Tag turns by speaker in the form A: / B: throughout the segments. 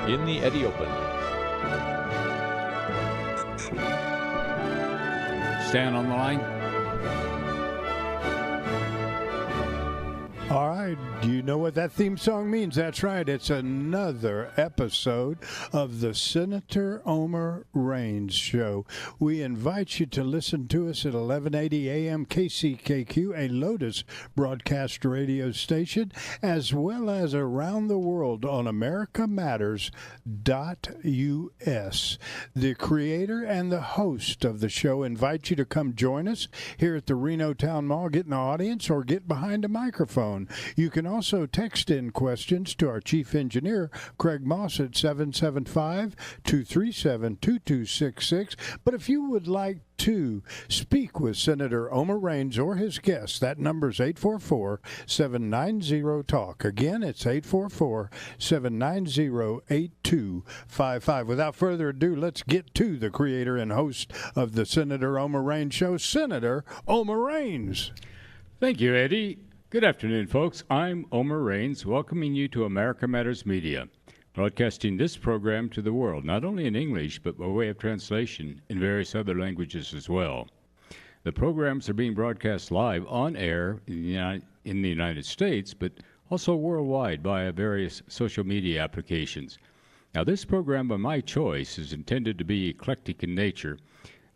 A: in the Eddie Open.
B: Stan on the line.
C: All right, do you know what that theme song means? That's right, it's another episode of the Senator Omer Raines Show. We invite you to listen to us at 1180 AM KCKQ, a Lotus broadcast radio station, as well as around the world on americamatters.us. The creator and the host of the show invite you to come join us here at the Reno Town Mall, get in the audience, or get behind a microphone. You can also text in questions to our chief engineer, Craig Moss, at 775-237-2266. But if you would like to speak with Senator Omer Raines or his guests, that number is 844-790-TALK. Again, it's 844-790-8255. Without further ado, let's get to the creator and host of the Senator Omer Raines Show, Senator Omer Raines.
B: Thank you, Eddie. Good afternoon, folks. I'm Omer Raines, welcoming you to America Matters Media, broadcasting this program to the world, not only in English, but by way of translation in various other languages as well. The programs are being broadcast live on air in the United States, but also worldwide via various social media applications. Now, this program, by my choice, is intended to be eclectic in nature.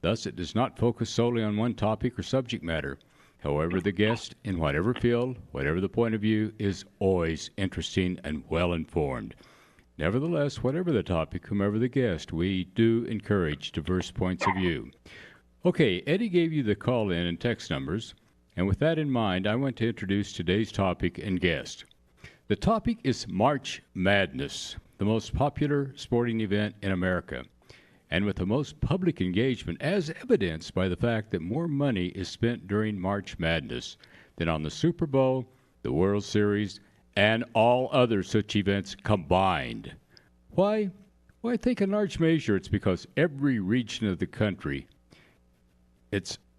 B: Thus, it does not focus solely on one topic or subject matter. However, the guest, in whatever field, whatever the point of view, is always interesting and well-informed. Nevertheless, whatever the topic, whomever the guest, we do encourage diverse points of view. Okay, Eddie gave you the call-in and text numbers, and with that in mind, I want to introduce today's topic and guest. The topic is March Madness, the most popular sporting event in America, and with the most public engagement, as evidenced by the fact that more money is spent during March Madness than on the Super Bowl, the World Series, and all other such events combined. Why? Well, I think in large measure it's because every region of the country,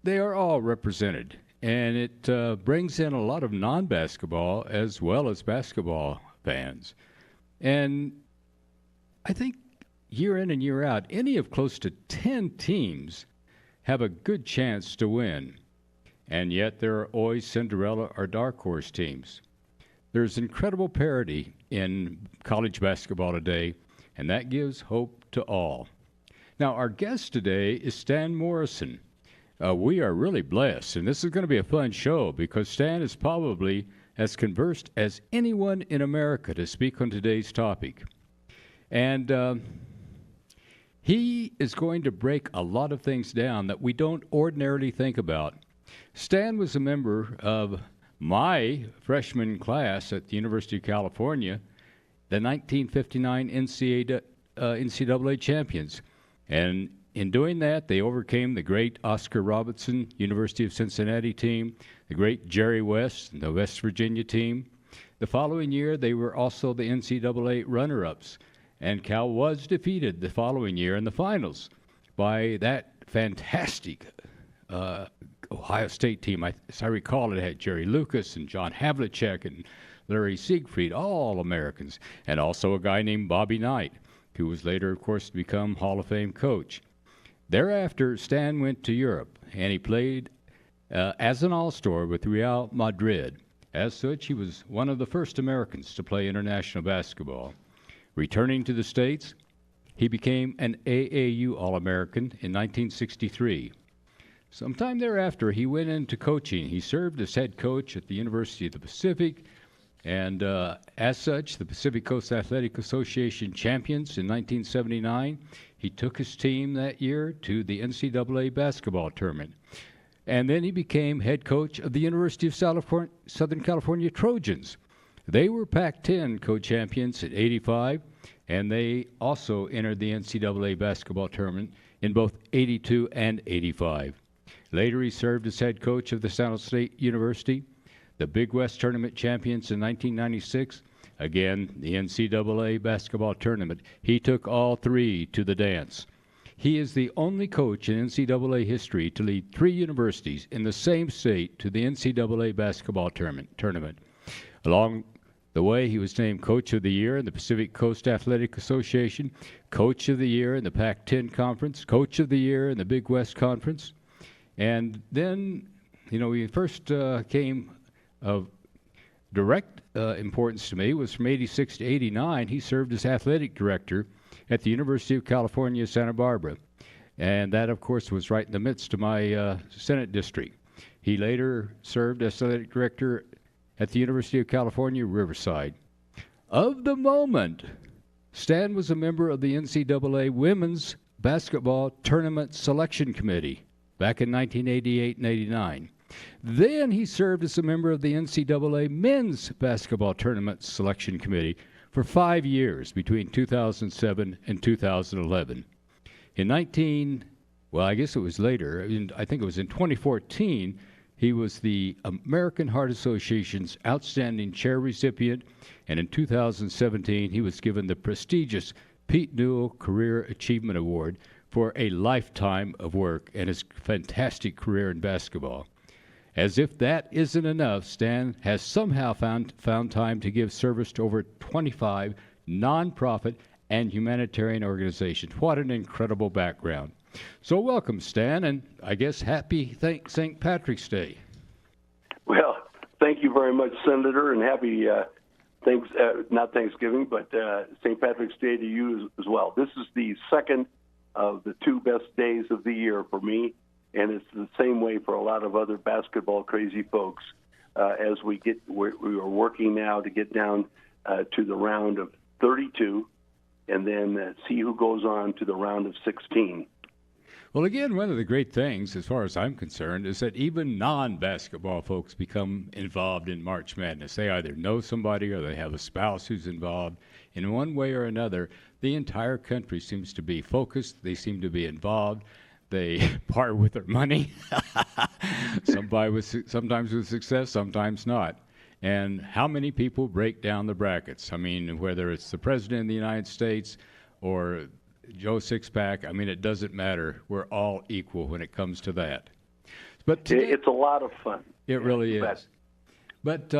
B: they are all represented, and it brings in a lot of non-basketball as well as basketball fans. And I think year in and year out, any of close to 10 teams have a good chance to win. And yet there are always Cinderella or dark horse teams. There's incredible parity in college basketball today, and that gives hope to all. Now, our guest today is Stan Morrison. We are really blessed, and this is going to be a fun show because Stan is probably as conversed as anyone in America to speak on today's topic. And he is going to break a lot of things down that we don't ordinarily think about. Stan was a member of my freshman class at the University of California, the 1959 NCAA champions. And in doing that, they overcame the great Oscar Robertson University of Cincinnati team, the great Jerry West, the West Virginia team. The following year, they were also the NCAA runner-ups. And Cal was defeated the following year in the finals by that fantastic Ohio State team. As I recall, it had Jerry Lucas and John Havlicek and Larry Siegfried, all Americans, and also a guy named Bobby Knight, who was later, of course, to become Hall of Fame coach. Thereafter, Stan went to Europe, and he played as an all-star with Real Madrid. As such, he was one of the first Americans to play international basketball. Returning to the States, he became an AAU All-American in 1963. Sometime thereafter, he went into coaching. He served as head coach at the University of the Pacific, and as such, the Pacific Coast Athletic Association champions in 1979. He took his team that year to the NCAA basketball tournament. And then he became head coach of the University of Southern California Trojans. They were Pac-10 co-champions in '85, and they also entered the NCAA basketball tournament in both '82 and '85. Later, he served as head coach of the San Jose State University, the Big West Tournament champions in 1996. Again, the NCAA basketball tournament. He took all three to the dance. He is the only coach in NCAA history to lead three universities in the same state to the NCAA basketball tournament. Along the way. He was named Coach of the Year in the Pacific Coast Athletic Association, Coach of the Year in the Pac-10 Conference, Coach of the Year in the Big West Conference. And then, he first came of direct importance to me was from 86 to 89. He served as athletic director at the University of California, Santa Barbara. And that, of course, was right in the midst of my Senate district. He later served as athletic director at the University of California, Riverside. Of the moment, Stan was a member of the NCAA Women's Basketball Tournament Selection Committee back in 1988 and 89. Then he served as a member of the NCAA Men's Basketball Tournament Selection Committee for 5 years between 2007 and 2011. I guess it was later, I think it was in 2014, he was the American Heart Association's Outstanding Chair recipient, and in 2017 he was given the prestigious Pete Newell Career Achievement Award for a lifetime of work and his fantastic career in basketball. As if that isn't enough, Stan has somehow found time to give service to over 25 nonprofit and humanitarian organizations. What an incredible background. So welcome, Stan, and I guess happy St. Patrick's Day.
A: Well, thank you very much, Senator, and happy not Thanksgiving, but St. Patrick's Day to you as well. This is the second of the 2 best days of the year for me, and it's the same way for a lot of other basketball crazy folks as we are working now to get down to the round of 32 and then see who goes on to the round of 16.
B: Well, again, one of the great things, as far as I'm concerned, is that even non-basketball folks become involved in March Madness. They either know somebody or they have a spouse who's involved. In one way or another, the entire country seems to be focused. They seem to be involved. They part with their money, sometimes with success, sometimes not. And how many people break down the brackets? I mean, whether it's the President of the United States or Joe Sixpack, I mean, it doesn't matter. We're all equal when it comes to that. But today,
A: it's a lot of fun.
B: It really is. But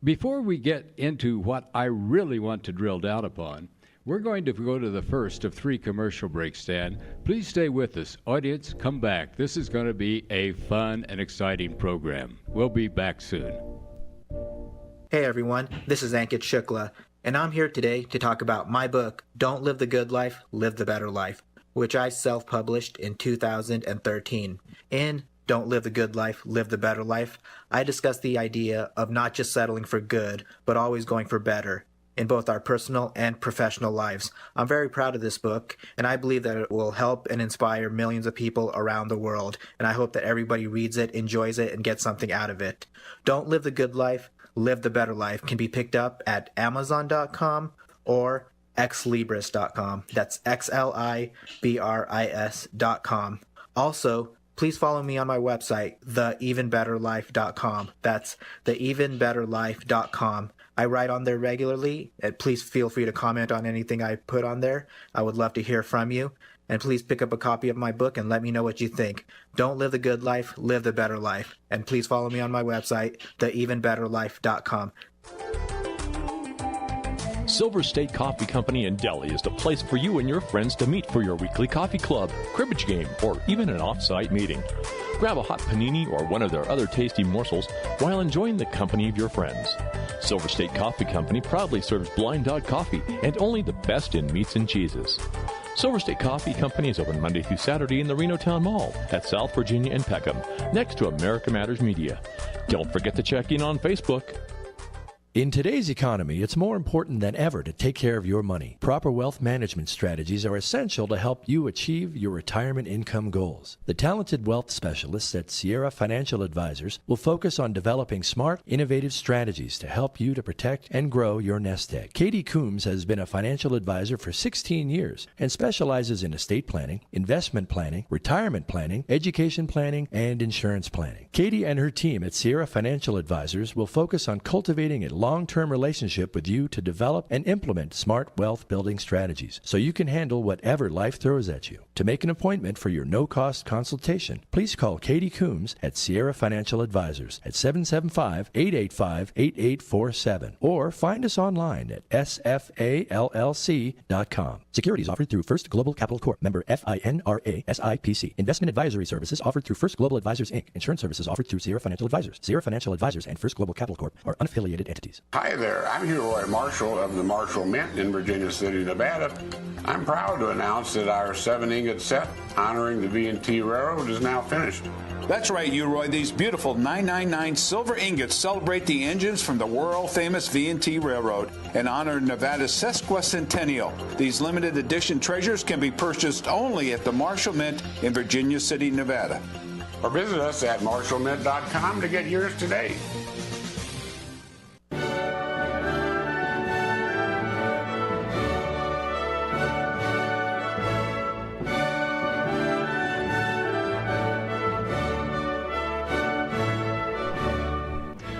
B: before we get into what I really want to drill down upon, we're going to go to the first of 3 commercial breaks, Stan. Please stay with us. Audience, come back. This is going to be a fun and exciting program. We'll be back soon.
D: Hey everyone, this is Ankit Shukla, and I'm here today to talk about my book, Don't Live the Good Life, Live the Better Life, which I self-published in 2013. In Don't Live the Good Life, Live the Better Life, I discuss the idea of not just settling for good, but always going for better in both our personal and professional lives. I'm very proud of this book, and I believe that it will help and inspire millions of people around the world, and I hope that everybody reads it, enjoys it, and gets something out of it. Don't Live the Good Life, Live the Better Life can be picked up at Amazon.com or Xlibris.com. That's Xlibris.com. Also, please follow me on my website, theevenbetterlife.com. That's theevenbetterlife.com. I write on there regularly, and please feel free to comment on anything I put on there. I would love to hear from you. And please pick up a copy of my book and let me know what you think. Don't live the good life, live the better life. And please follow me on my website, theevenbetterlife.com.
E: Silver State Coffee Company in Delhi is the place for you and your friends to meet for your weekly coffee club, cribbage game, or even an off-site meeting. Grab a hot panini or one of their other tasty morsels while enjoying the company of your friends. Silver State Coffee Company proudly serves Blind Dog Coffee and only the best in meats and cheeses. Silver State Coffee Company is open Monday through Saturday in the Reno Town Mall at South Virginia and Peckham, next to America Matters Media. Don't forget to check in on Facebook.
F: In today's economy, it's more important than ever to take care of your money. Proper wealth management strategies are essential to help you achieve your retirement income goals. The talented wealth specialists at Sierra Financial Advisors will focus on developing smart, innovative strategies to help you to protect and grow your nest egg. Katie Coombs has been a financial advisor for 16 years and specializes in estate planning, investment planning, retirement planning, education planning, and insurance planning. Katie and her team at Sierra Financial Advisors will focus on cultivating a long-term relationship with you to develop and implement smart wealth building strategies so you can handle whatever life throws at you. To make an appointment for your no-cost consultation, please call Katie Coombs at Sierra Financial Advisors at 775-885-8847 or find us online at sfallc.com. Securities offered through First Global Capital Corp. Member FINRA SIPC. Investment advisory services offered through First Global Advisors, Inc. Insurance services offered through Sierra Financial Advisors. Sierra Financial Advisors and First Global Capital Corp. are unaffiliated entities.
G: Hi there, I'm Hugh Roy Marshall of the Marshall Mint in Virginia City, Nevada. I'm proud to announce that our 7-ingot set honoring the V&T Railroad is now finished.
H: That's right, Roy. These beautiful 999 silver ingots celebrate the engines from the world-famous V&T Railroad and honor Nevada's sesquicentennial. These limited edition treasures can be purchased only at the Marshall Mint in Virginia City, Nevada.
G: Or visit us at marshallmint.com to get yours today.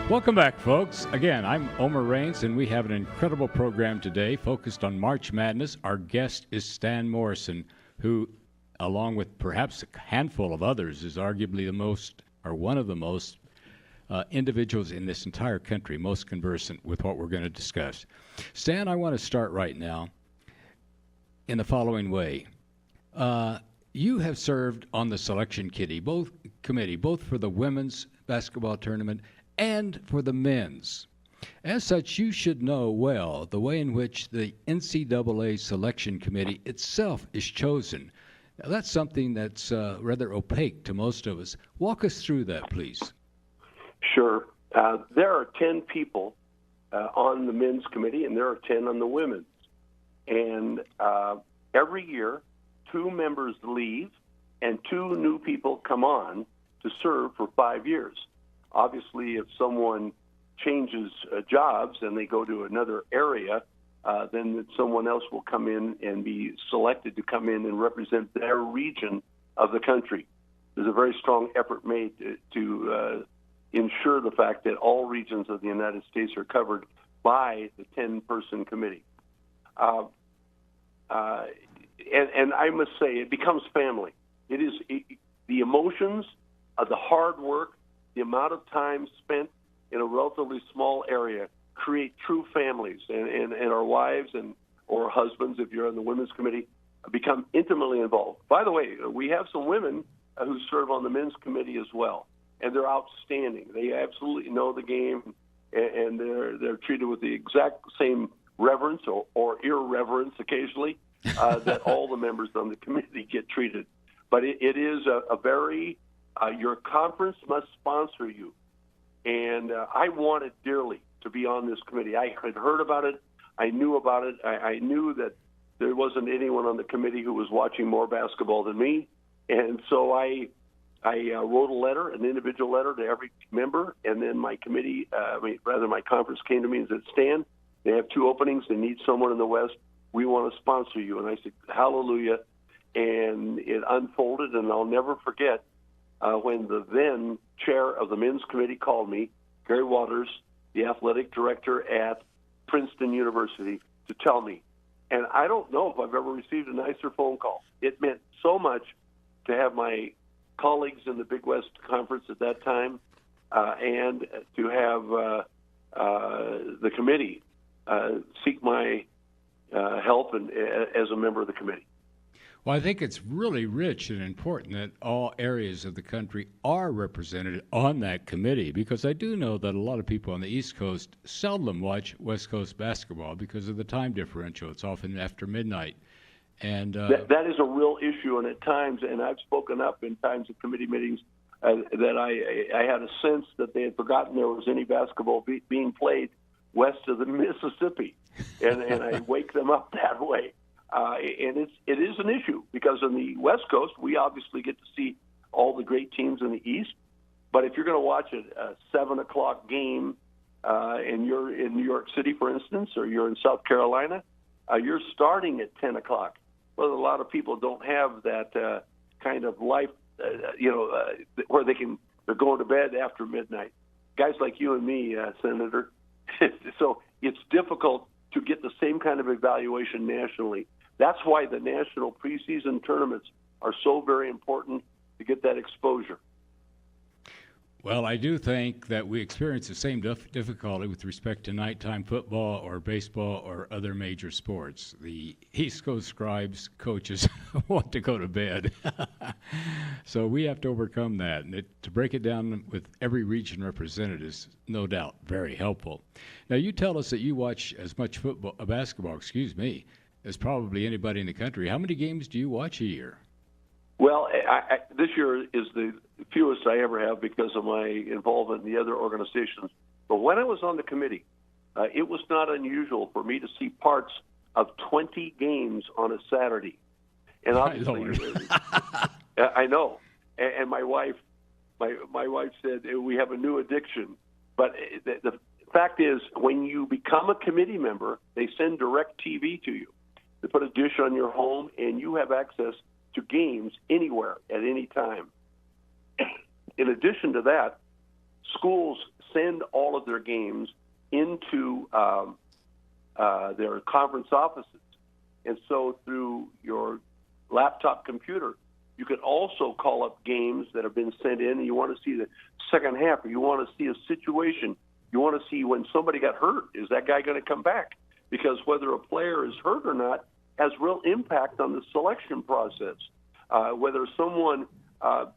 B: Welcome back, folks. Again, I'm Omer Raines, and we have an incredible program today focused on March Madness. Our guest is Stan Morrison, who, along with perhaps a handful of others, is arguably the most, or one of the most, individuals in this entire country most conversant with what we're going to discuss. Stan, I want to start right now in the following way. You have served on the selection committee, both for the women's basketball tournament and for the men's. As such, you should know well the way in which the NCAA selection committee itself is chosen. Now, that's something that's rather opaque to most of us. Walk us through that, please.
A: Sure. There are 10 people on the men's committee, and there are 10 on the women's. And every year, 2 members leave, and 2 new people come on to serve for 5 years. Obviously, if someone changes jobs and they go to another area, then someone else will come in and be selected to come in and represent their region of the country. There's a very strong effort made to ensure the fact that all regions of the United States are covered by the 10-person committee. And I must say, it becomes family. The emotions of the hard work, the amount of time spent in a relatively small area create true families, and our wives or husbands, if you're on the women's committee, become intimately involved. By the way, we have some women who serve on the men's committee as well, and they're outstanding. They absolutely know the game, and they're treated with the exact same reverence or irreverence occasionally that all the members on the committee get treated. But it is a very your conference must sponsor you. And I wanted dearly to be on this committee. I had heard about it. I knew about it. I knew that there wasn't anyone on the committee who was watching more basketball than me. And so I wrote a letter, an individual letter to every member. And then my committee, my conference came to me and said, Stan, they have 2 openings. They need someone in the West. We want to sponsor you. And I said, hallelujah. And it unfolded, and I'll never forget when the then chair of the men's committee called me, Gary Waters, the athletic director at Princeton University, to tell me. And I don't know if I've ever received a nicer phone call. It meant so much to have my colleagues in the Big West Conference at that time and to have the committee seek my help as a member of the committee.
B: Well, I think it's really rich and important that all areas of the country are represented on that committee, because I do know that a lot of people on the East Coast seldom watch West Coast basketball because of the time differential. It's often after midnight. And
A: that is a real issue, and at times, and I've spoken up in times of committee meetings, that I had a sense that they had forgotten there was any basketball being played west of the Mississippi, and I wake them up that way. And it is an issue, because on the West Coast, we obviously get to see all the great teams in the East. But if you're going to watch a 7 o'clock game and you're in New York City, for instance, or you're in South Carolina, you're starting at 10 o'clock. Well, a lot of people don't have that kind of life, where they're going to bed after midnight. Guys like you and me, Senator. So it's difficult to get the same kind of evaluation nationally. That's why the national preseason tournaments are so very important to get that exposure.
B: Well, I do think that we experience the same difficulty with respect to nighttime football or baseball or other major sports. The East Coast scribes, coaches want to go to bed. So we have to overcome that. And to break it down with every region represented is no doubt very helpful. Now, you tell us that you watch as much basketball, as probably anybody in the country. How many games do you watch a year?
A: Well, this year is the fewest I ever have because of my involvement in the other organizations. But when I was on the committee, it was not unusual for me to see parts of 20 games on a Saturday. And obviously, I know. And my wife said we have a new addiction. But the fact is, when you become a committee member, they send direct TV to you. They put a dish on your home, and you have access to games anywhere at any time. In addition to that, schools send all of their games into their conference offices. And so through your laptop computer, you can also call up games that have been sent in, and you want to see the second half, or you want to see a situation. You want to see when somebody got hurt. Is that guy going to come back? Because whether a player is hurt or not has real impact on the selection process. Whether someone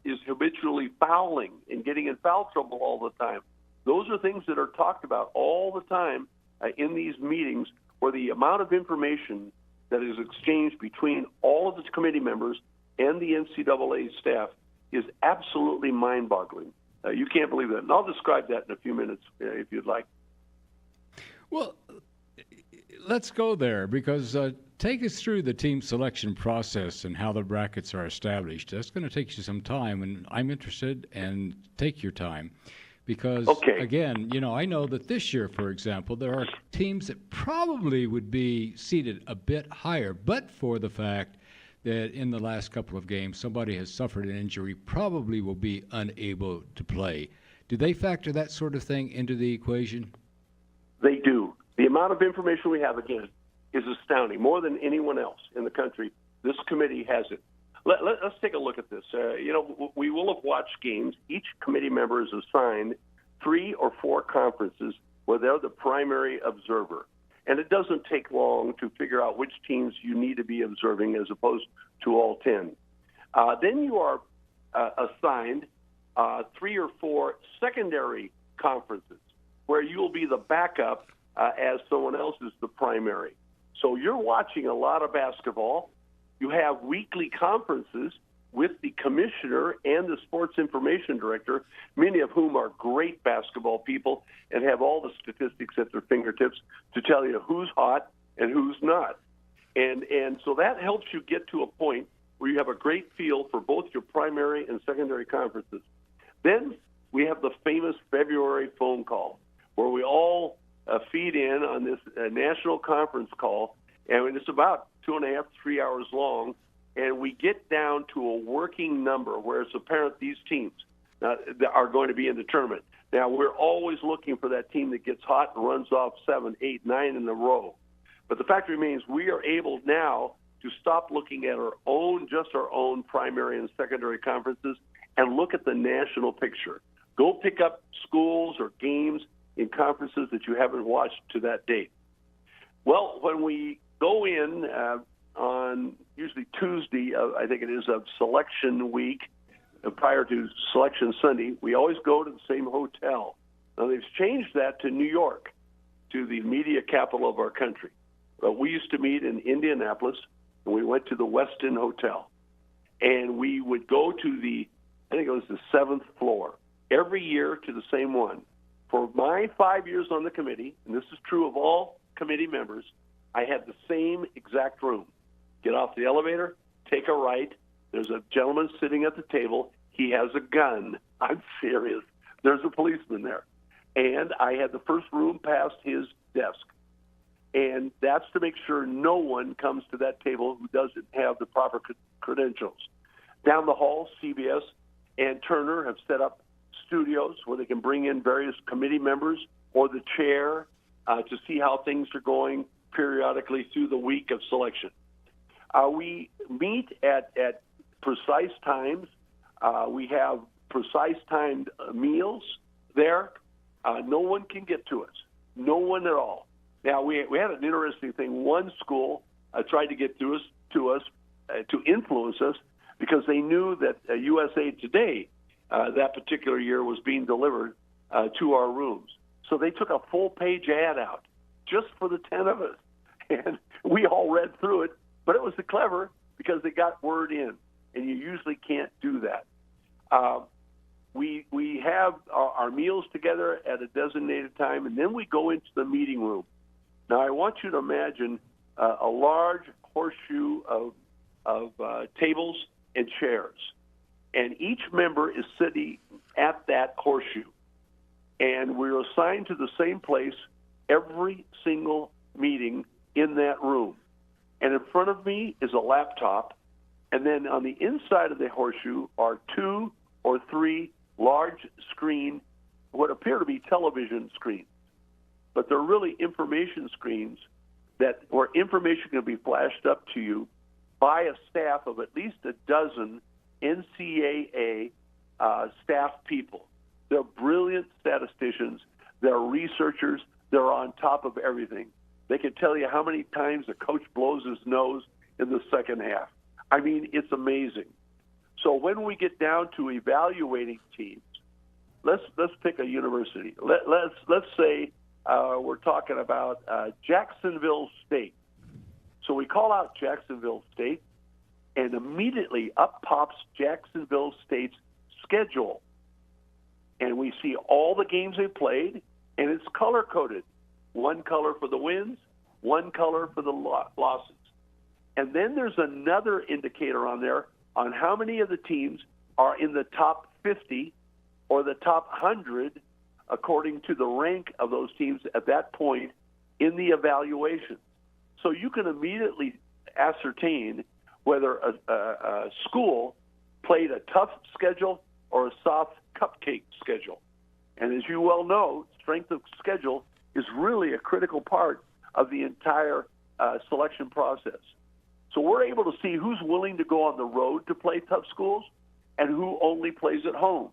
A: is habitually fouling and getting in foul trouble all the time. Those are things that are talked about all the time in these meetings, where the amount of information that is exchanged between all of the committee members and the NCAA staff is absolutely mind-boggling. You can't believe that. And I'll describe that in a few minutes if you'd like.
B: Well, let's go there, because take us through the team selection process and how the brackets are established. That's going to take you some time, and I'm interested, and take your time. Because, again, I know that this year, for example, there are teams that probably would be seated a bit higher, but for the fact that in the last couple of games somebody has suffered an injury, probably will be unable to play. Do they factor that sort of thing into the equation?
A: They do. The amount of information we have, again, is astounding. More than anyone else in the country, this committee has it. Let's take a look at this. We will have watched games. Each committee member is assigned 3 or 4 conferences where they're the primary observer. And it doesn't take long to figure out which teams you need to be observing as opposed to all 10. Then you are assigned 3 or 4 secondary conferences where you'll be the backup as someone else is the primary. So you're watching a lot of basketball. You have weekly conferences with the commissioner and the sports information director, many of whom are great basketball people and have all the statistics at their fingertips to tell you who's hot and who's not. And so that helps you get to a point where you have a great feel for both your primary and secondary conferences. Then we have the famous February phone call where we all feed in on this national conference call, and it's about 2.5, 3 hours long, and we get down to a working number where it's apparent these teams are going to be in the tournament. Now, we're always looking for that team that gets hot and runs off 7, 8, 9 in a row. But the fact remains we are able now to stop looking at our own primary and secondary conferences and look at the national picture. Go pick up schools or games in conferences that you haven't watched to that date. Well, when we go in on usually Tuesday, I think it is, of selection week, prior to Selection Sunday, we always go to the same hotel. Now, they've changed that to New York, to the media capital of our country. But we used to meet in Indianapolis, and we went to the Westin Hotel. And we would go to the 7th floor, every year to the same one. For my 5 years on the committee, and this is true of all committee members, I had the same exact room. Get off the elevator, take a right. There's a gentleman sitting at the table. He has a gun. I'm serious. There's a policeman there. And I had the first room past his desk. And that's to make sure no one comes to that table who doesn't have the proper credentials. Down the hall, CBS and Turner have set up studios where they can bring in various committee members or the chair to see how things are going periodically through the week of selection. We meet at precise times. We have precise timed meals there. No one can get to us. No one at all. Now, we had an interesting thing. One school tried to get to us to influence us because they knew that USA Today that particular year was being delivered to our rooms. So they took a full-page ad out just for the 10 of us. And we all read through it, but it was clever because they got word in, and you usually can't do that. We have our meals together at a designated time, and then we go into the meeting room. Now, I want you to imagine a large horseshoe of tables and chairs, and each member is sitting at that horseshoe, and we're assigned to the same place every single meeting in that room. And in front of me is a laptop, and then on the inside of the horseshoe are 2 or 3 large screen, what appear to be television screens, but they're really information screens where information can be flashed up to you by a staff of at least a dozen NCAA staff people. They're brilliant statisticians. They're researchers. They're on top of everything. They can tell you how many times the coach blows his nose in the second half. I mean, it's amazing. So when we get down to evaluating teams, let's pick a university. Let's say we're talking about Jacksonville State. So we call out Jacksonville State, and immediately up pops Jacksonville State's schedule. And we see all the games they played, and it's color-coded. One color for the wins, one color for the losses. And then there's another indicator on there on how many of the teams are in the top 50 or the top 100 according to the rank of those teams at that point in the evaluation. So you can immediately ascertain whether a school played a tough schedule or a soft cupcake schedule. And as you well know, strength of schedule is really a critical part of the entire selection process. So we're able to see who's willing to go on the road to play tough schools and who only plays at home.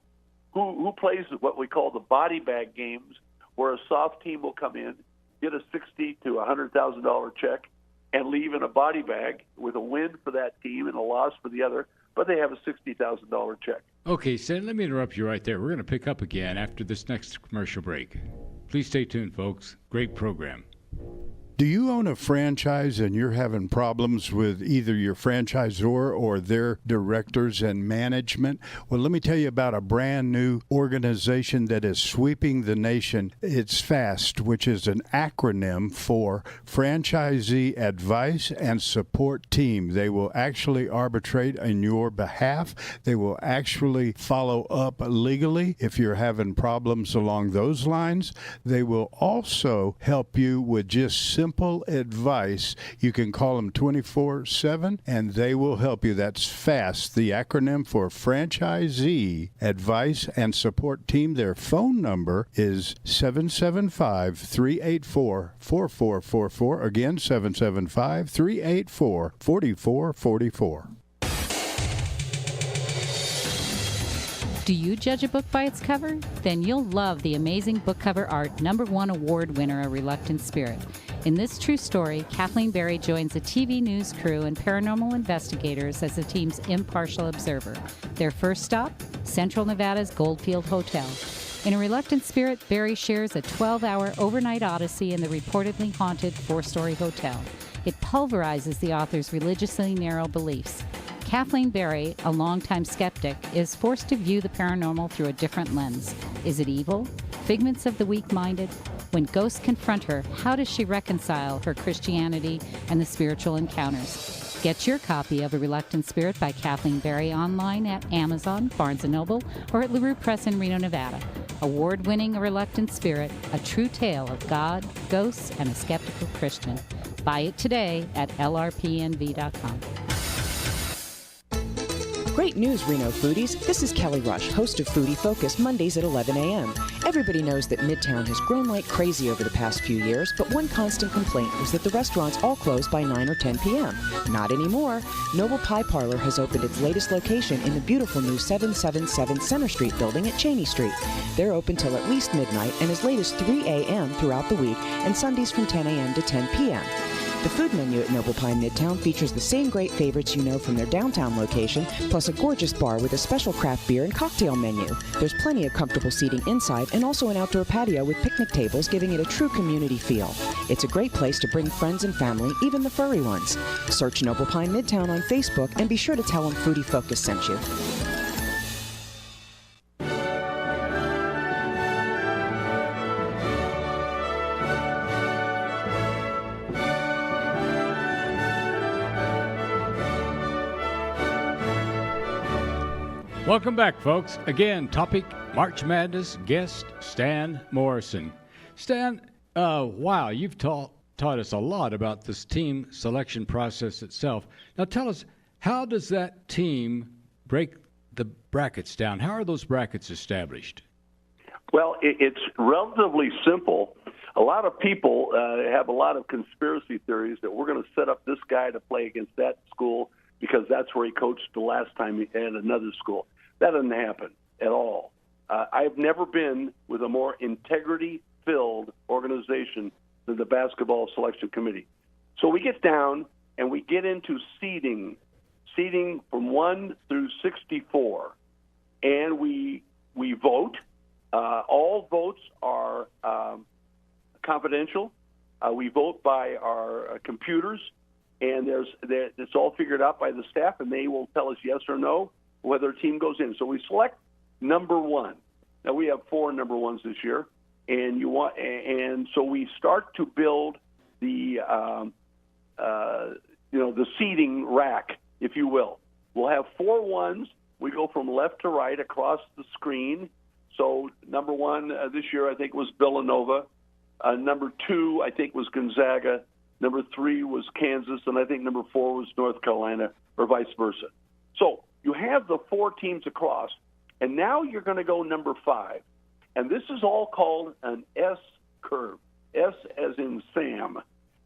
A: Who plays what we call the body bag games, where a soft team will come in, get a $60,000 to $100,000 check, and leave in a body bag with a win for that team and a loss for the other, but they have a $60,000 check.
B: Okay, Sen, let me interrupt you right there. We're going to pick up again after this next commercial break. Please stay tuned, folks. Great program.
C: Do you own a franchise and you're having problems with either your franchisor or their directors and management? Well, let me tell you about a brand new organization that is sweeping the nation. It's FAST, which is an acronym for Franchisee Advice and Support Team. They will actually arbitrate on your behalf. They will actually follow up legally if you're having problems along those lines. They will also help you with just simple advice. You can call them 24/7 and they will help you. That's FAST, the acronym for Franchisee Advice and Support Team. Their phone number is 775-384-4444. Again, 775-384-4444.
I: Do you judge a book by its cover? Then you'll love the amazing book cover art #1 award winner, A Reluctant Spirit. In this true story, Kathleen Berry joins a TV news crew and paranormal investigators as the team's impartial observer. Their first stop, Central Nevada's Goldfield Hotel. In A Reluctant Spirit, Berry shares a 12-hour overnight odyssey in the reportedly haunted 4-story hotel. It pulverizes the author's religiously narrow beliefs. Kathleen Berry, a longtime skeptic, is forced to view the paranormal through a different lens. Is it evil? Figments of the weak-minded? When ghosts confront her, how does she reconcile her Christianity and the spiritual encounters? Get your copy of A Reluctant Spirit by Kathleen Berry online at Amazon, Barnes & Noble, or at LaRue Press in Reno, Nevada. Award-winning A Reluctant Spirit, a true tale of God, ghosts, and a skeptical Christian. Buy it today at lrpnv.com.
J: Great news, Reno foodies. This is Kelly Rush, host of Foodie Focus, Mondays at 11 a.m. Everybody knows that Midtown has grown like crazy over the past few years, but one constant complaint was that the restaurants all close by 9 or 10 p.m. Not anymore. Noble Pie Parlor has opened its latest location in the beautiful new 777 Center Street building at Cheney Street. They're open till at least midnight and as late as 3 a.m. throughout the week, and Sundays from 10 a.m. to 10 p.m. The food menu at Noble Pie Midtown features the same great favorites you know from their downtown location, plus a gorgeous bar with a special craft beer and cocktail menu. There's plenty of comfortable seating inside and also an outdoor patio with picnic tables, giving it a true community feel. It's a great place to bring friends and family, even the furry ones. Search Noble Pie Midtown on Facebook and be sure to tell them Foodie Focus sent you.
B: Welcome back, folks. Again, topic March Madness, guest Stan Morrison. Stan, wow, you've taught us a lot about this team selection process itself. Now tell us, how does that team break the brackets down? How are those brackets established?
A: Well, it's relatively simple. A lot of people have a lot of conspiracy theories that we're going to set up this guy to play against that school because that's where he coached the last time at another school. That doesn't happen at all. I've never been with a more integrity-filled organization than the Basketball Selection Committee. So we get down and we get into seeding from 1 through 64, and we vote. All votes are confidential. We vote by our computers, and it's all figured out by the staff, and they will tell us yes or no whether a team goes in. So we select number one. Now we have 4 number ones this year, and so we start to build the the seeding rack, if you will. We'll have 4 ones. We go from left to right across the screen. So number 1 this year I think was Villanova. Number 2 I think was Gonzaga. Number 3 was Kansas, and I think number 4 was North Carolina, or vice versa. So you have the 4 teams across, and now you're going to go number 5. And this is all called an S curve, S as in Sam.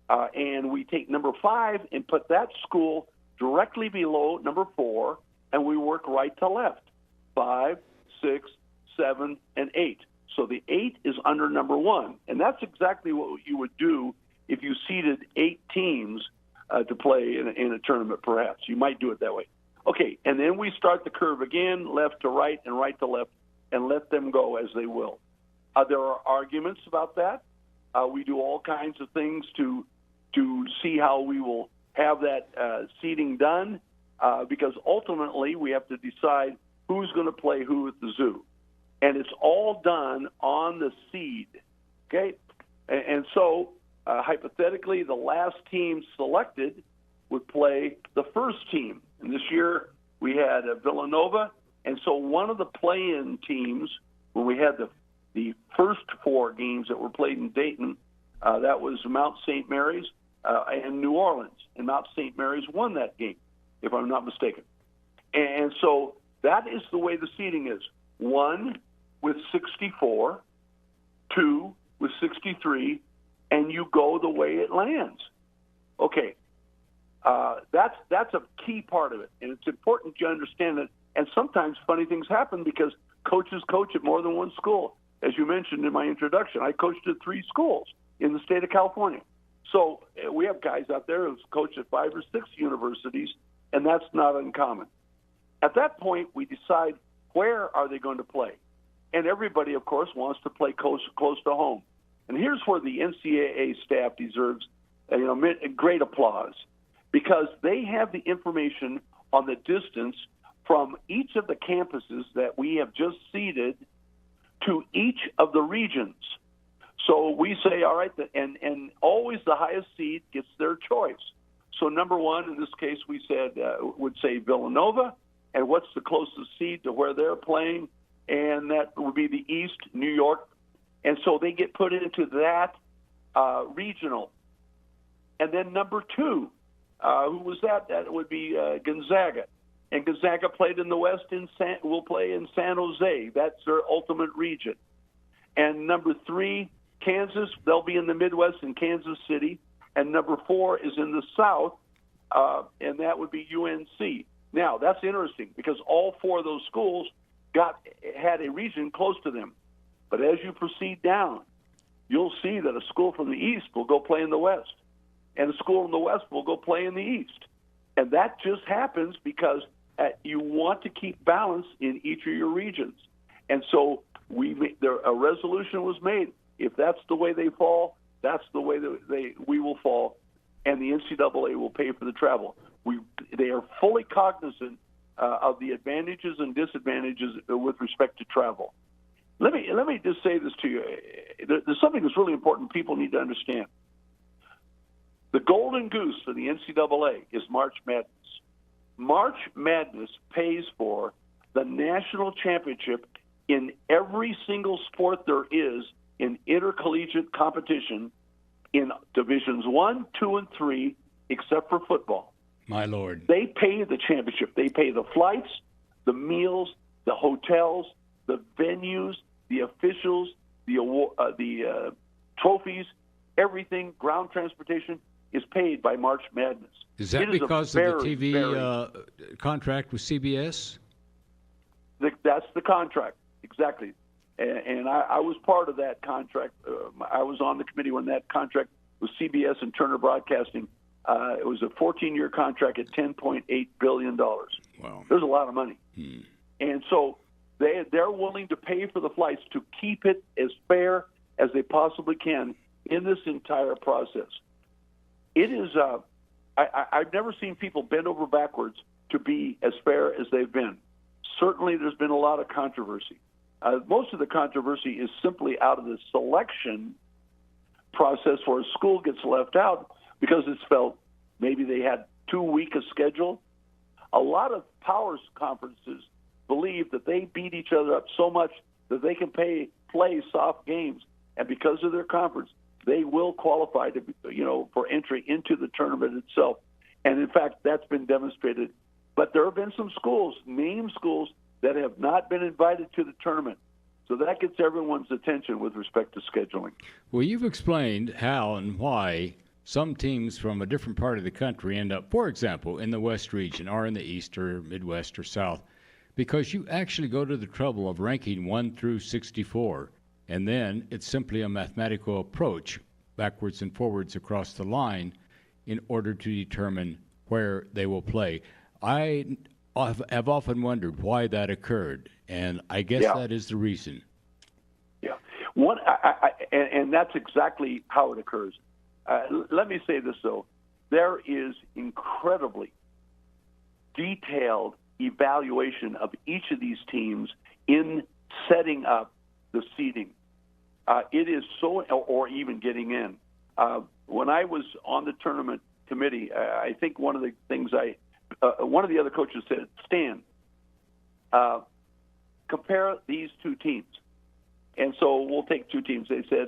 A: And we take number 5 and put that school directly below number 4, and we work right to left, 5, 6, 7, and 8. So the 8 is under number 1, and that's exactly what you would do if you seeded 8 teams to play in a tournament, perhaps. You might do it that way. Okay, and then we start the curve again, left to right and right to left, and let them go as they will. There are arguments about that. We do all kinds of things to see how we will have that seeding done, because ultimately we have to decide who's going to play who at the zoo. And it's all done on the seed, okay? And so hypothetically, the last team selected would play the first team. And this year we had Villanova, and so one of the play-in teams, when we had the first 4 games that were played in Dayton, that was Mount St. Mary's and New Orleans. And Mount St. Mary's won that game, if I'm not mistaken. And so that is the way the seeding is. 1 with 64, 2 with 63, and you go the way it lands. Okay. That's a key part of it, and it's important you understand that. And sometimes funny things happen because coaches coach at more than one school. As you mentioned in my introduction, I coached at 3 schools in the state of California. So we have guys out there who've coached at 5 or 6 universities, and that's not uncommon. At that point, we decide where are they going to play. And everybody, of course, wants to play close to home. And here's where the NCAA staff deserves great applause, because they have the information on the distance from each of the campuses that we have just seeded to each of the regions. So we say, all right, and always the highest seed gets their choice. So number 1, in this case, we said would say Villanova, and what's the closest seed to where they're playing, and that would be the East, New York. And so they get put into that regional. And then number 2, who was that? That would be Gonzaga. And Gonzaga played in the West will play in San Jose. That's their ultimate region. And number 3, Kansas, they'll be in the Midwest in Kansas City. And number 4 is in the South, and that would be UNC. Now, that's interesting because all 4 of those schools had a region close to them. But as you proceed down, you'll see that a school from the East will go play in the West, and a school in the West will go play in the East. And that just happens because you want to keep balance in each of your regions. And so a resolution was made. If that's the way they fall, that's the way that we will fall, and the NCAA will pay for the travel. They are fully cognizant of the advantages and disadvantages with respect to travel. Let me just say this to you. There's something that's really important people need to understand. The golden goose for the NCAA is March Madness. March Madness pays for the national championship in every single sport there is in intercollegiate competition in Divisions 1, 2, and 3, except for football.
B: My Lord.
A: They pay the championship. They pay the flights, the meals, the hotels, the venues, the officials, the trophies, everything, ground transportation is paid by March Madness.
B: Is that because of the TV contract with CBS?
A: That's the contract, exactly. And I was part of that contract. I was on the committee when that contract with CBS and Turner Broadcasting. It was a 14-year contract at $10.8 billion.
B: Wow.
A: There's a lot of money. And so they're willing to pay for the flights to keep it as fair as they possibly can in this entire process. It is. I've never seen people bend over backwards to be as fair as they've been. Certainly, there's been a lot of controversy. Most of the controversy is simply out of the selection process where a school gets left out because it's felt maybe they had too weak a schedule. A lot of powers conferences believe that they beat each other up so much that they can play soft games, and because of their conference, they will qualify to, for entry into the tournament itself. And in fact, that's been demonstrated. But there have been some schools, named schools, that have not been invited to the tournament. So that gets everyone's attention with respect to scheduling.
B: Well, you've explained how and why some teams from a different part of the country end up, for example, in the West region or in the East or Midwest or South, because you actually go to the trouble of ranking 1 through 64. And then it's simply a mathematical approach backwards and forwards across the line in order to determine where they will play. I have often wondered why that occurred, and I guess that is the reason.
A: Yeah. And that's exactly how it occurs. Let me say this, though. There is incredibly detailed evaluation of each of these teams in setting up the seeding. It is so, or even getting in. When I was on the tournament committee, I think one of the things one of the other coaches said, Stan, compare these two teams. And so we'll take two teams. They said,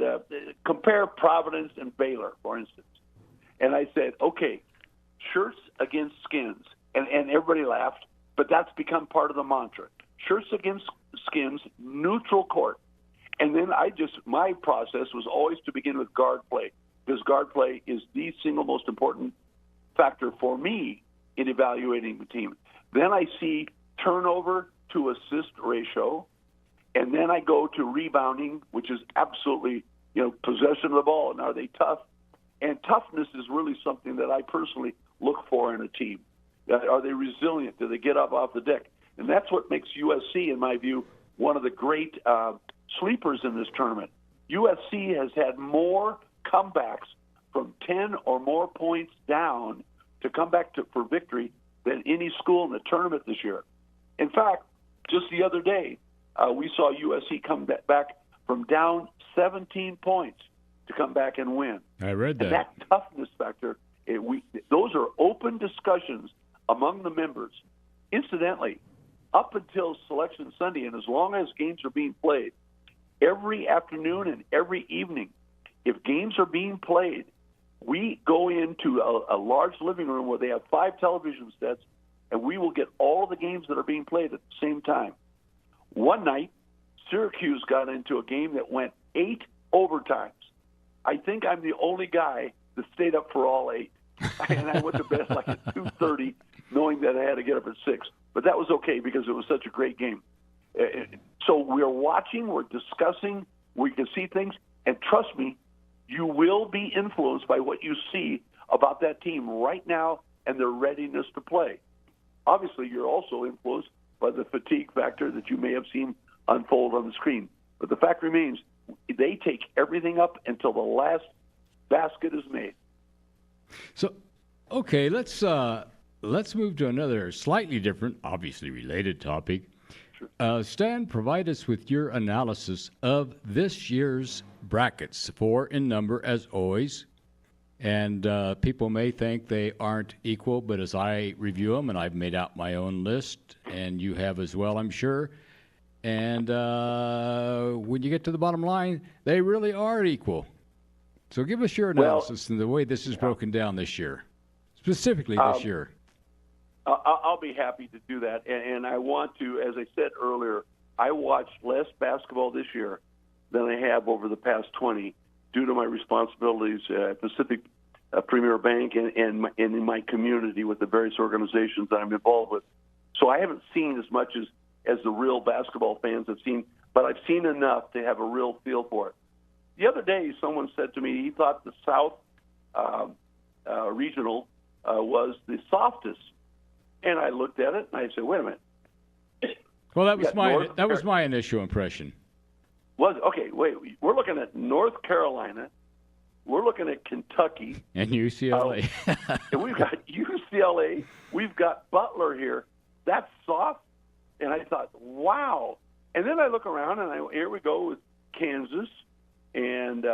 A: compare Providence and Baylor, for instance. And I said, okay, shirts against skins. And everybody laughed, but that's become part of the mantra. Shirts against skins, neutral court. And then my process was always to begin with guard play, because guard play is the single most important factor for me in evaluating the team. Then I see turnover to assist ratio, and then I go to rebounding, which is absolutely, possession of the ball, and are they tough? And toughness is really something that I personally look for in a team. Are they resilient? Do they get up off the deck? And that's what makes USC, in my view, one of the great sleepers in this tournament. USC has had more comebacks from 10 or more points down to come back for victory than any school in the tournament this year. In fact, just the other day, we saw USC come back from down 17 points to come back and win.
B: I read that.
A: And that toughness factor, those are open discussions among the members. Incidentally, up until Selection Sunday, and as long as games are being played, every afternoon and every evening, if games are being played, we go into a large living room where they have 5 television sets, and we will get all the games that are being played at the same time. One night, Syracuse got into a game that went 8 overtimes. I think I'm the only guy that stayed up for all 8. And I went to bed like at 2:30, knowing that I had to get up at 6. But that was okay because it was such a great game. So we're watching, we're discussing, we can see things, and trust me, you will be influenced by what you see about that team right now and their readiness to play. Obviously, you're also influenced by the fatigue factor that you may have seen unfold on the screen. But the fact remains, they take everything up until the last basket is made.
B: So, okay, let's move to another slightly different, obviously related topic. Sure. Stan, provide us with your analysis of this year's brackets, 4 in number as always. And people may think they aren't equal, but as I review them, and I've made out my own list, and you have as well, I'm sure. And when you get to the bottom line, they really are equal. So give us your analysis and the way this is broken down this year, specifically this year.
A: I'll be happy to do that. And I want to, as I said earlier, I watched less basketball this year than I have over the past 20 due to my responsibilities at Pacific Premier Bank and in my community with the various organizations that I'm involved with. So I haven't seen as much as the real basketball fans have seen, but I've seen enough to have a real feel for it. The other day, someone said to me he thought the South Regional was the softest. And I looked at it and I said, wait a minute.
B: Well, that was my initial impression.
A: Okay, wait. We're looking at North Carolina. We're looking at Kentucky.
B: And UCLA.
A: And we've got UCLA. We've got Butler here. That's soft. And I thought, wow. And then I look around and here we go with Kansas and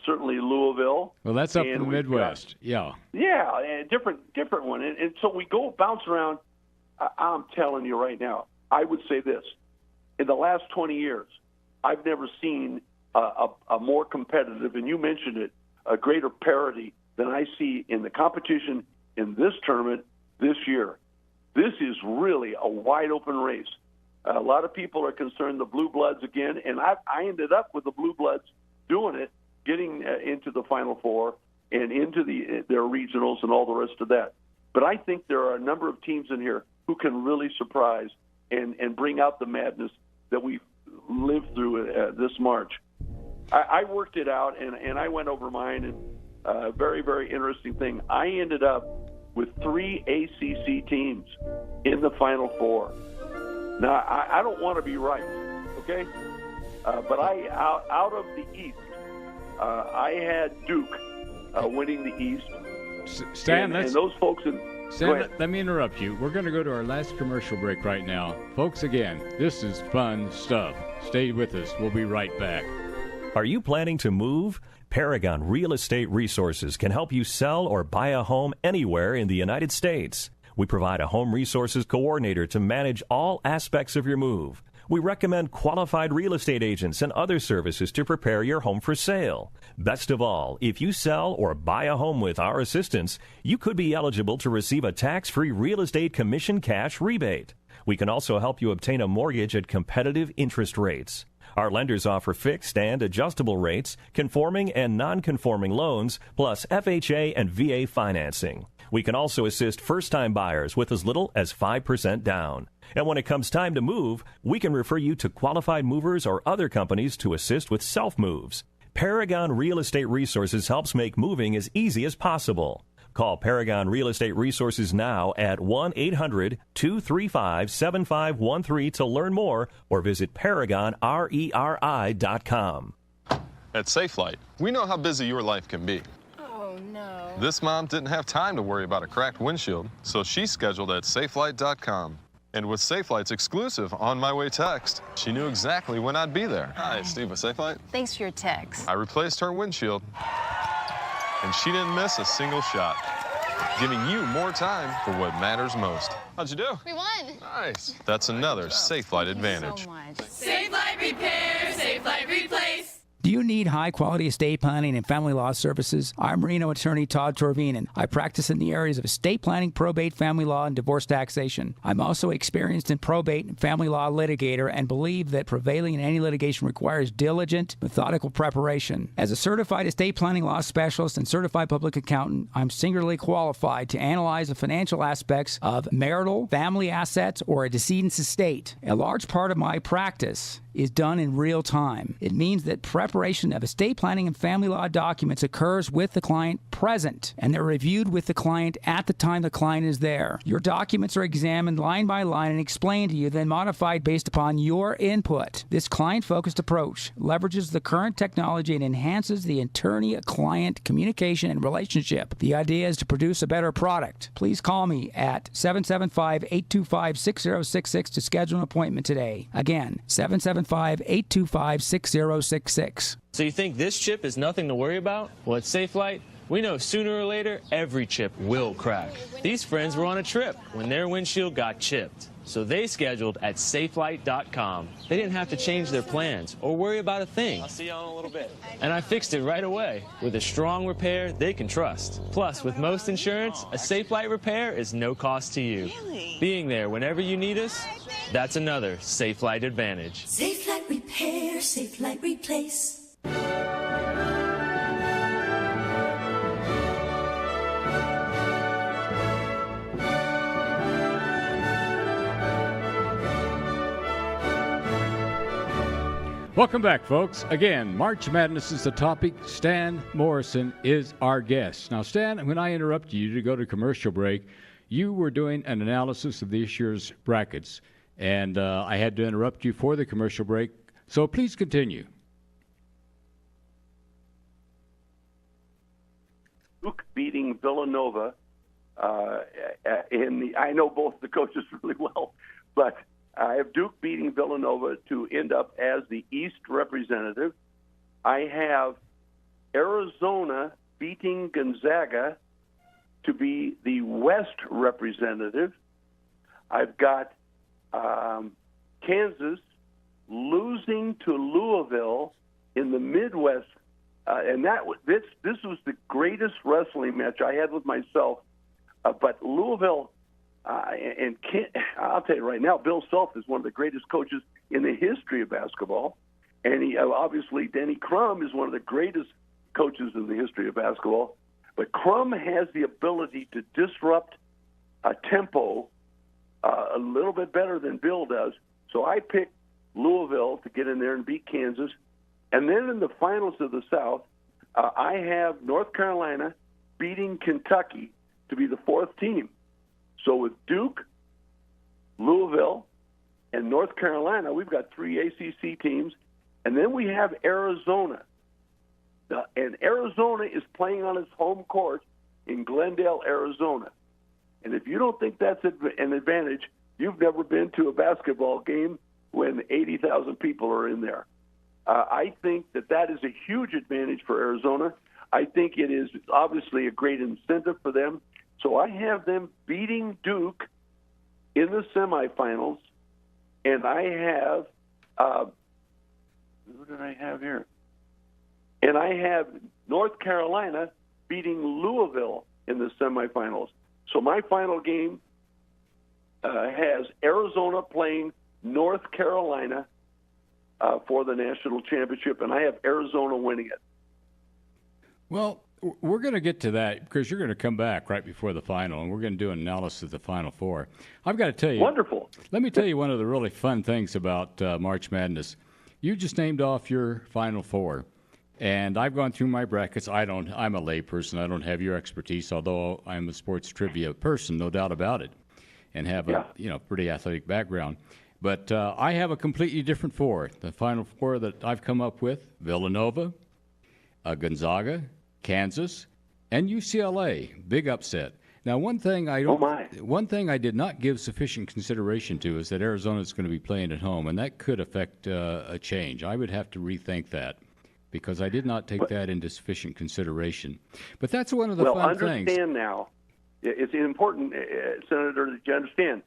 A: certainly Louisville.
B: Well, that's up in the Midwest. Yeah,
A: a different one. And so we go bounce around. I'm telling you right now, I would say this. In the last 20 years, I've never seen a more competitive, and you mentioned it, a greater parity than I see in the competition in this tournament this year. This is really a wide-open race. A lot of people are concerned the Blue Bloods again, and I ended up with the Blue Bloods doing it, getting into the Final Four and into their regionals and all the rest of that. But I think there are a number of teams in here who can really surprise and bring out the madness that we've lived through this March. I worked it out, and I went over mine, and a very, very interesting thing. I ended up with 3 ACC teams in the Final Four. Now, I don't want to be right, okay? But out of the East, I had Duke winning the East.
B: Stan,
A: and those folks in...
B: Stan, let me interrupt you. We're going to go to our last commercial break right now. Folks, again, this is fun stuff. Stay with us. We'll be right back.
K: Are you planning to move? Paragon Real Estate Resources can help you sell or buy a home anywhere in the United States. We provide a home resources coordinator to manage all aspects of your move. We recommend qualified real estate agents and other services to prepare your home for sale. Best of all, if you sell or buy a home with our assistance, you could be eligible to receive a tax-free real estate commission cash rebate. We can also help you obtain a mortgage at competitive interest rates. Our lenders offer fixed and adjustable rates, conforming and non-conforming loans, plus FHA and VA financing. We can also assist first-time buyers with as little as 5% down. And when it comes time to move, we can refer you to qualified movers or other companies to assist with self-moves. Paragon Real Estate Resources helps make moving as easy as possible. Call Paragon Real Estate Resources now at 1-800-235-7513 to learn more or visit ParagonRERI.com.
L: At Safelite, we know how busy your life can be.
M: Oh, no.
L: This mom didn't have time to worry about a cracked windshield, so she scheduled at Safelite.com. And with Safelite's exclusive On My Way text, she knew exactly when I'd be there. Hi, Steve with Safelite.
M: Thanks for your text.
L: I replaced her windshield, and she didn't miss a single shot, giving you more time for what matters most. How'd you do?
M: We won.
L: Nice. That's another Safelite advantage.
M: So much.
N: Safelite Repair, Safelite Replace.
F: Do
N: you need high-quality estate planning and family law services, I'm Reno attorney Todd Torvinen. I practice in the areas of estate planning, probate, family law, and divorce taxation. I'm also experienced in probate and family law litigator and believe that prevailing in any litigation requires diligent, methodical preparation. As a certified estate planning law specialist and certified public accountant, I'm singularly qualified to analyze the financial aspects of marital, family assets, or a decedent's estate. A large part of my practice is done in real time. It means that preparation of estate planning and family law documents occurs with the client present, and they're reviewed with the client at the time the client is there. Your documents are examined line by line and explained to you, then modified based upon your input. This client-focused approach leverages the current technology and enhances the attorney-client communication and relationship. The idea is to produce a better product. Please call me at 775-825-6066 to schedule an appointment today. Again, 775-825-6066.
O: So you think this chip is nothing to worry about? Well, at Safelite, we know sooner or later, every chip will crack. These friends were on a trip when their windshield got chipped. So they scheduled at Safelite.com. They didn't have to change their plans or worry about a thing. I'll see you in a little bit. And I fixed it right away with a strong repair they can trust. Plus, with most insurance, a Safelite repair is no cost to you. Really? Being there whenever you need us, that's another Safelite advantage.
P: Safelite Repair, Safelite Replace.
B: Welcome back, folks. Again, March Madness is the topic. Stan Morrison is our guest. Now, Stan, when I interrupted you to go to commercial break, you were doing an analysis of this year's brackets, and I had to interrupt you for the commercial break. So please continue.
A: Duke beating Villanova. I know both the coaches really well, but I have Duke beating Villanova to end up as the East representative. I have Arizona beating Gonzaga to be the West representative. I've got Kansas losing to Louisville in the Midwest, and this was the greatest wrestling match I had with myself. But Louisville. I'll tell you right now, Bill Self is one of the greatest coaches in the history of basketball. And obviously, Denny Crum is one of the greatest coaches in the history of basketball. But Crum has the ability to disrupt a tempo a little bit better than Bill does. So I picked Louisville to get in there and beat Kansas. And then in the finals of the South, I have North Carolina beating Kentucky to be the fourth team. So with Duke, Louisville, and North Carolina, we've got three ACC teams. And then we have Arizona. And Arizona is playing on its home court in Glendale, Arizona. And if you don't think that's an advantage, you've never been to a basketball game when 80,000 people are in there. I think that is a huge advantage for Arizona. I think it is obviously a great incentive for them. So I have them beating Duke in the semifinals, and I have who did I have here? And I have North Carolina beating Louisville in the semifinals. So my final game has Arizona playing North Carolina for the national championship, and I have Arizona winning it.
B: Well, we're going to get to that because you're going to come back right before the final, and we're going to do an analysis of the Final Four. I've got to tell you. Wonderful. Let me tell you one of the really fun things about March Madness. You just named off your Final Four, and I've gone through my brackets. I'm a lay person. I don't have your expertise, although I'm a sports trivia person, no doubt about it, and have a pretty athletic background. But I have a completely different four. The Final Four that I've come up with: Villanova, Gonzaga, Kansas, and UCLA. Big upset. Now, one thing I did not give sufficient consideration to is that Arizona is going to be playing at home, and that could affect a change. I would have to rethink that because I did not take that into sufficient consideration. But that's one of the fun things. Well, understand
A: now, it's important, Senator, that you understand.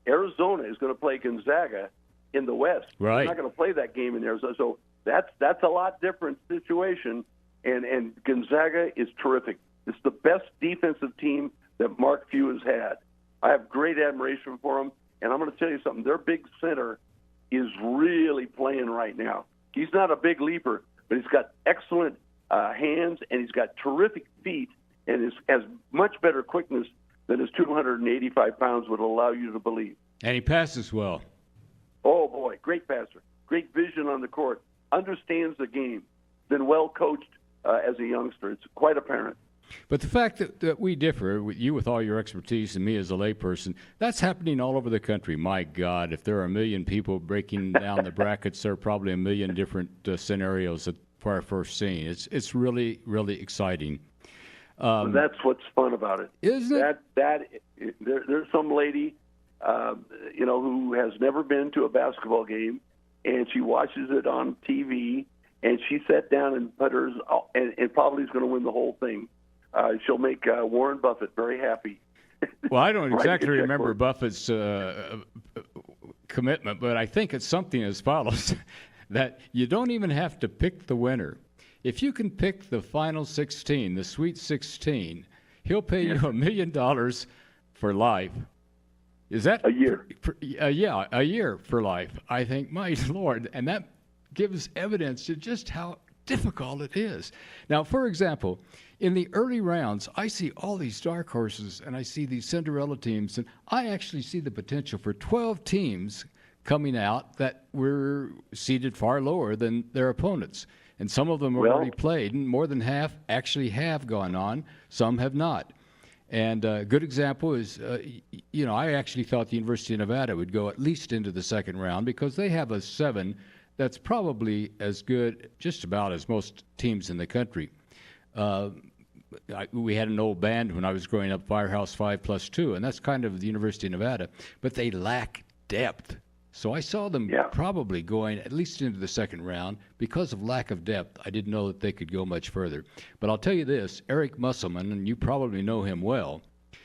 A: Arizona is going to play Gonzaga in the West.
B: Right.
A: They're not going to play that game in Arizona. So That's a lot different situation. And Gonzaga is terrific. It's the best defensive team that Mark Few has had. I have great admiration for them, and I'm going to tell you something. Their big center is really playing right now. He's not a big leaper, but he's got excellent hands, and he's got terrific feet, and has much better quickness than his 285 pounds would allow you to believe.
B: And he passes well.
A: Oh, boy, great passer. Great vision on the court. Understands the game. Been well coached as a youngster. It's quite apparent.
B: But the fact that we differ, you with all your expertise and me as a layperson, that's happening all over the country. My God, if there are 1 million people breaking down the brackets, there are probably 1 million different scenarios for our first scene. It's really, really exciting.
A: That's what's fun about it.
B: Isn't it?
A: There's some lady, who has never been to a basketball game, and she watches it on TV, and she sat down and put hers, and probably is going to win the whole thing. She'll make Warren Buffett very happy.
B: Well, I don't exactly remember Buffett's commitment, but I think it's something as follows, that you don't even have to pick the winner. If you can pick the final 16, the Sweet 16, he'll pay you $1 million for life. Is that
A: a year?
B: Yeah, a year for life. I think, my Lord, and that gives evidence to just how difficult it is. Now, for example, in the early rounds, I see all these dark horses, and I see these Cinderella teams, and I actually see the potential for 12 teams coming out that were seated far lower than their opponents. And some of them have already played, and more than half actually have gone on. Some have not. And a good example is, I actually thought the University of Nevada would go at least into the second round because they have a 7 that's probably as good just about as most teams in the country. We had an old band when I was growing up, Firehouse 5+2, and that's kind of the University of Nevada, but they lack depth. So I saw them probably going at least into the second round. Because of lack of depth, I didn't know that they could go much further. But I'll tell you this, Eric Musselman, and you probably know him well.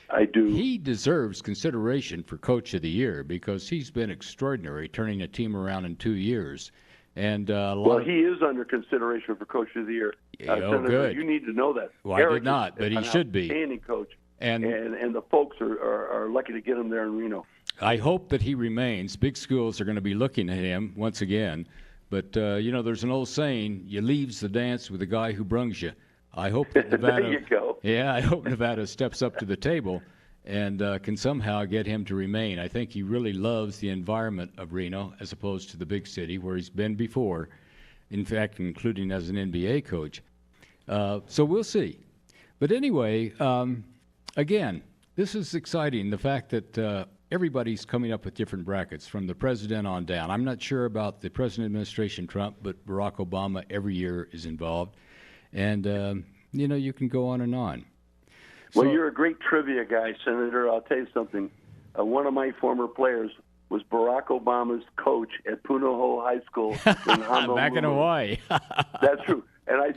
A: I do.
B: He deserves consideration for Coach of the Year because he's been extraordinary, turning a team around in 2 years. And
A: he is under consideration for Coach of the Year. Senator,
B: good.
A: You need to know that.
B: Well,
A: Eric
B: I did not, but he should be.
A: Outstanding coach. And the folks are lucky to get him there in Reno.
B: I hope that he remains. Big schools are going to be looking at him once again. But, there's an old saying, you leaves the dance with the guy who brings you. I hope that Nevada,
A: there you go.
B: Yeah, I hope Nevada steps up to the table and can somehow get him to remain. I think he really loves the environment of Reno as opposed to the big city where he's been before, in fact, including as an NBA coach. So we'll see. But anyway, again, this is exciting, the fact that everybody's coming up with different brackets from the president on down. I'm not sure about the present administration, Trump, but Barack Obama every year is involved. And, you can go on and on.
A: Well, you're a great trivia guy, Senator. I'll tell you something. One of my former players was Barack Obama's coach at Punahou High School in Honolulu.
B: Back in Hawaii.
A: That's true. And I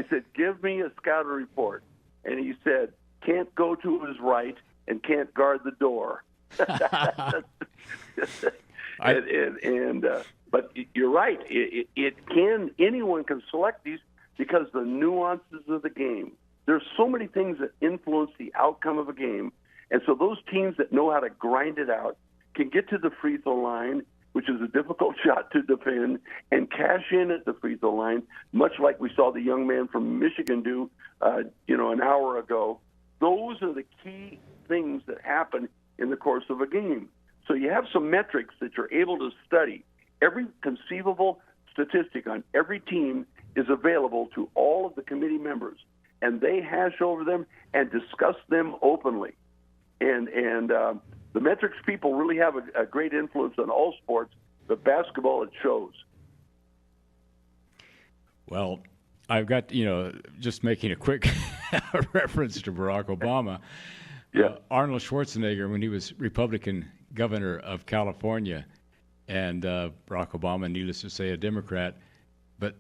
A: said, give me a scouting report. And he said, can't go to his right and can't guard the door. But you're right. Anyone can select these because the nuances of the game. There's so many things that influence the outcome of a game, and so those teams that know how to grind it out can get to the free throw line, which is a difficult shot to defend, and cash in at the free throw line, much like we saw the young man from Michigan do, an hour ago. Those are the key things that happen in the course of a game. So you have some metrics that you're able to study. Every conceivable statistic on every team is available to all of the committee members, and they hash over them and discuss them openly. And the metrics people really have a great influence on all sports, but basketball, it shows.
B: Well, I've got, just making a quick reference to Barack Obama.
A: Yeah.
B: Arnold Schwarzenegger, when he was Republican governor of California, and Barack Obama, needless to say, a Democrat, but,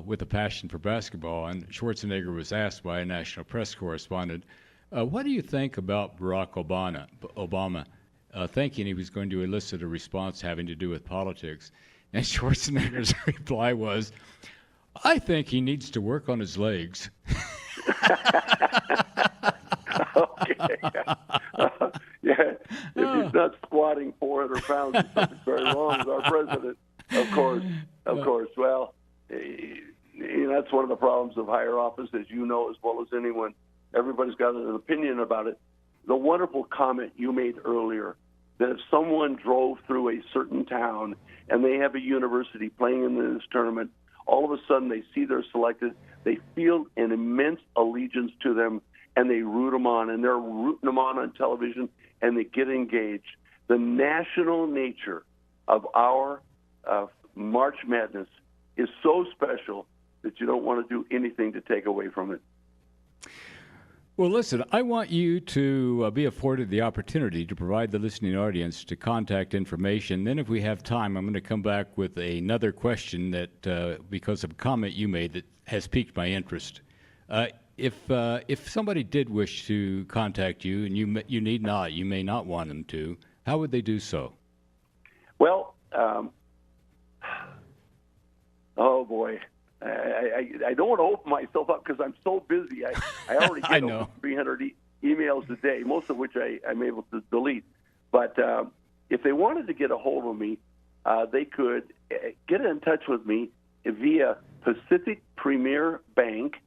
B: with a passion for basketball. And Schwarzenegger was asked by a national press correspondent, what do you think about Barack Obama, thinking he was going to elicit a response having to do with politics? And Schwarzenegger's reply was, I think he needs to work on his legs.
A: Okay. Yeah, if he's not squatting 400 pounds, there's something very wrong with our president. Of course. Well, that's one of the problems of higher office, as you know as well as anyone. Everybody's got an opinion about it. The wonderful comment you made earlier, that if someone drove through a certain town and they have a university playing in this tournament, all of a sudden they see they're selected, they feel an immense allegiance to them, and they root them on, and they're rooting them on television, and they get engaged. The national nature of our March Madness is so special that you don't want to do anything to take away from it.
B: Well, listen, I want you to be afforded the opportunity to provide the listening audience to contact information. Then if we have time, I'm going to come back with another question that, because of a comment you made that has piqued my interest. If somebody did wish to contact you, and you may not want them to, how would they do so?
A: Well, oh boy, I don't want to open myself up because I'm so busy. I already get over 300 emails a day, most of which I'm able to delete. But if they wanted to get a hold of me, they could get in touch with me via Pacific Premier Bank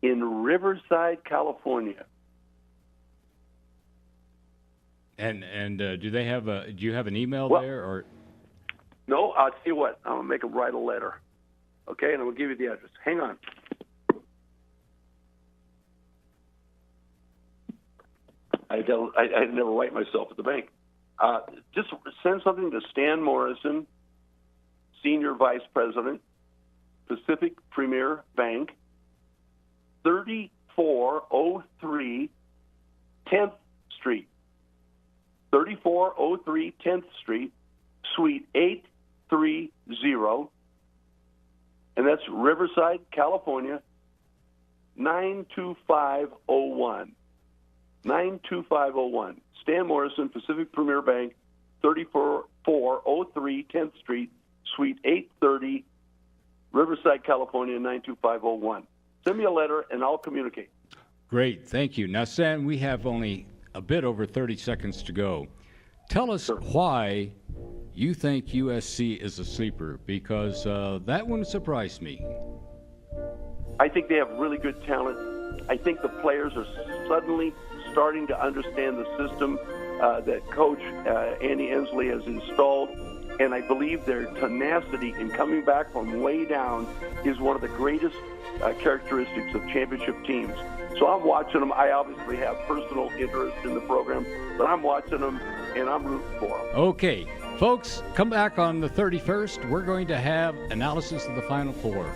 A: in Riverside, California.
B: And do you have an email there or?
A: No, I'll tell you what. I'm gonna make them write a letter. Okay, and I'm gonna give you the address. Hang on. I never write myself at the bank. Just send something to Stan Morrison, Senior Vice President, Pacific Premier Bank, 3403 10th Street. 3403 10th Street, Suite 830, and that's Riverside, California, 92501. 92501. Stan Morrison, Pacific Premier Bank, 3403 10th Street, Suite 830, Riverside, California, 92501. Send me a letter, and I'll communicate.
B: Great, thank you. Now, Stan, we have only a bit over 30 seconds to go. Tell us why you think USC is a sleeper, because that one surprised me.
A: I think they have really good talent. I think the players are suddenly starting to understand the system that Coach Andy Ensley has installed, and I believe their tenacity in coming back from way down is one of the greatest characteristics of championship teams. So I'm watching them. I obviously have personal interest in the program, but I'm watching them, and I'm rooting for them.
B: Okay, folks, come back on the 31st. We're going to have analysis of the Final Four.